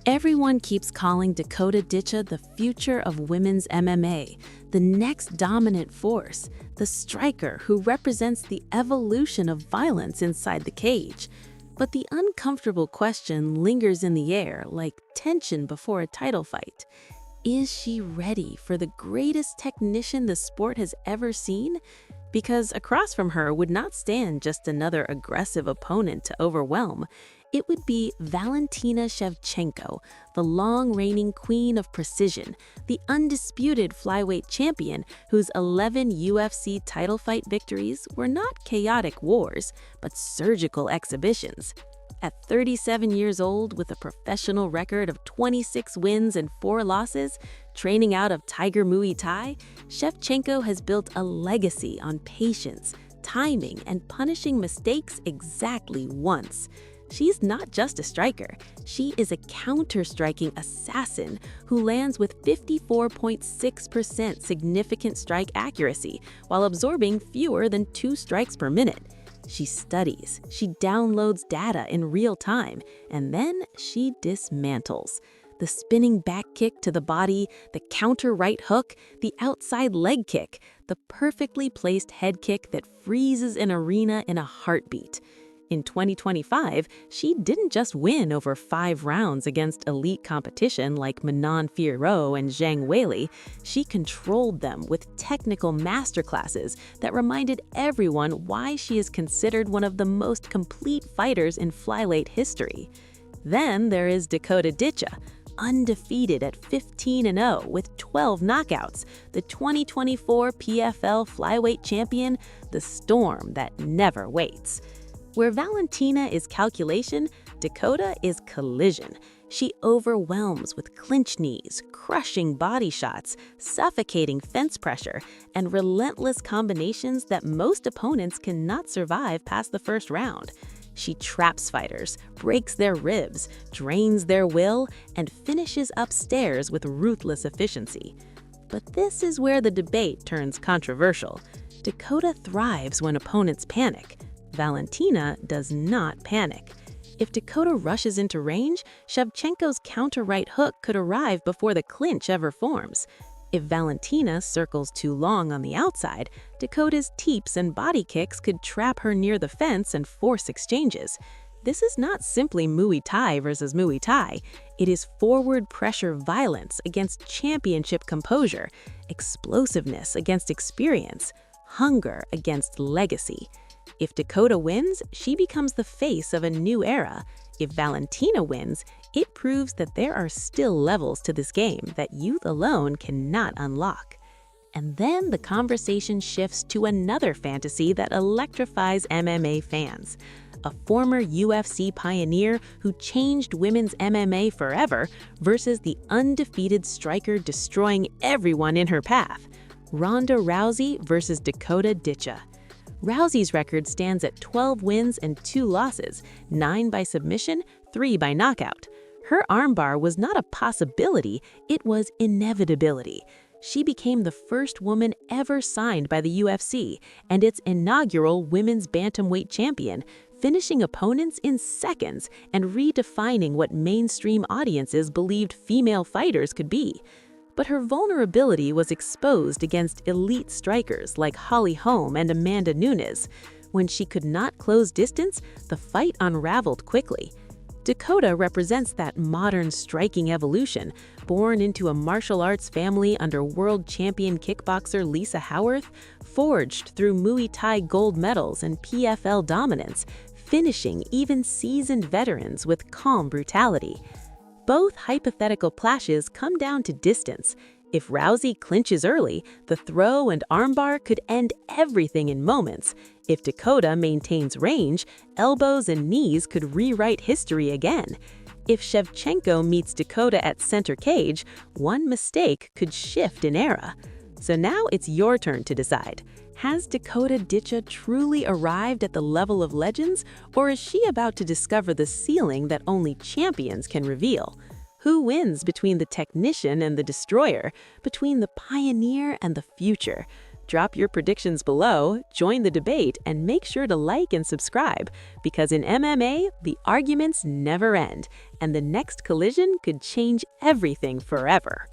Everyone keeps calling Dakota Ditcha the future of women's MMA, the next dominant force, the striker who represents the evolution of violence inside the cage. But the uncomfortable question lingers in the air like tension before a title fight. Is she ready for the greatest technician the sport has ever seen? Because across from her would not stand just another aggressive opponent to overwhelm. It would be Valentina Shevchenko, the long-reigning queen of precision, the undisputed flyweight champion whose 11 UFC title fight victories were not chaotic wars, but surgical exhibitions. At 37 years old, with a professional record of 26 wins and 4 losses, training out of Tiger Muay Thai, Shevchenko has built a legacy on patience, timing, and punishing mistakes exactly once. She's not just a striker, she is a counter-striking assassin who lands with 54.6% significant strike accuracy while absorbing fewer than 2 strikes per minute. She studies, she downloads data in real time, and then she dismantles. The spinning back kick to the body, the counter right hook, the outside leg kick, the perfectly placed head kick that freezes an arena in a heartbeat. In 2025, she didn't just win over 5 rounds against elite competition like Manon Fiorot and Zhang Weili, she controlled them with technical masterclasses that reminded everyone why she is considered one of the most complete fighters in flyweight history. Then there is Dakota Ditcha, undefeated at 15-0 with 12 knockouts, the 2024 PFL flyweight champion, the storm that never waits. Where Valentina is calculation, Dakota is collision. She overwhelms with clinch knees, crushing body shots, suffocating fence pressure, and relentless combinations that most opponents cannot survive past the first round. She traps fighters, breaks their ribs, drains their will, and finishes upstairs with ruthless efficiency. But this is where the debate turns controversial. Dakota thrives when opponents panic. Valentina does not panic. If Dakota rushes into range, Shevchenko's counter right hook could arrive before the clinch ever forms. If Valentina circles too long on the outside, Dakota's teeps and body kicks could trap her near the fence and force exchanges. This is not simply Muay Thai versus Muay Thai. It is forward pressure violence against championship composure, explosiveness against experience, hunger against legacy. If Dakota wins, she becomes the face of a new era. If Valentina wins, it proves that there are still levels to this game that youth alone cannot unlock. And then the conversation shifts to another fantasy that electrifies MMA fans. A former UFC pioneer who changed women's MMA forever versus the undefeated striker destroying everyone in her path. Ronda Rousey versus Dakota Ditcha. Rousey's record stands at 12 wins and 2 losses, 9 by submission, 3 by knockout. Her armbar was not a possibility, it was inevitability. She became the first woman ever signed by the UFC and its inaugural women's bantamweight champion, finishing opponents in seconds and redefining what mainstream audiences believed female fighters could be. But her vulnerability was exposed against elite strikers like Holly Holm and Amanda Nunes. When she could not close distance, the fight unraveled quickly. Dakota represents that modern striking evolution, born into a martial arts family under world champion kickboxer Lisa Howarth, forged through Muay Thai gold medals and PFL dominance, finishing even seasoned veterans with calm brutality. Both hypothetical clashes come down to distance. If Rousey clinches early, the throw and armbar could end everything in moments. If Dakota maintains range, elbows and knees could rewrite history again. If Shevchenko meets Dakota at center cage, one mistake could shift an era. So now it's your turn to decide. Has Dakota Ditcha truly arrived at the level of legends, or is she about to discover the ceiling that only champions can reveal? Who wins between the technician and the destroyer, between the pioneer and the future? Drop your predictions below, join the debate, and make sure to like and subscribe, because in MMA, the arguments never end, and the next collision could change everything forever.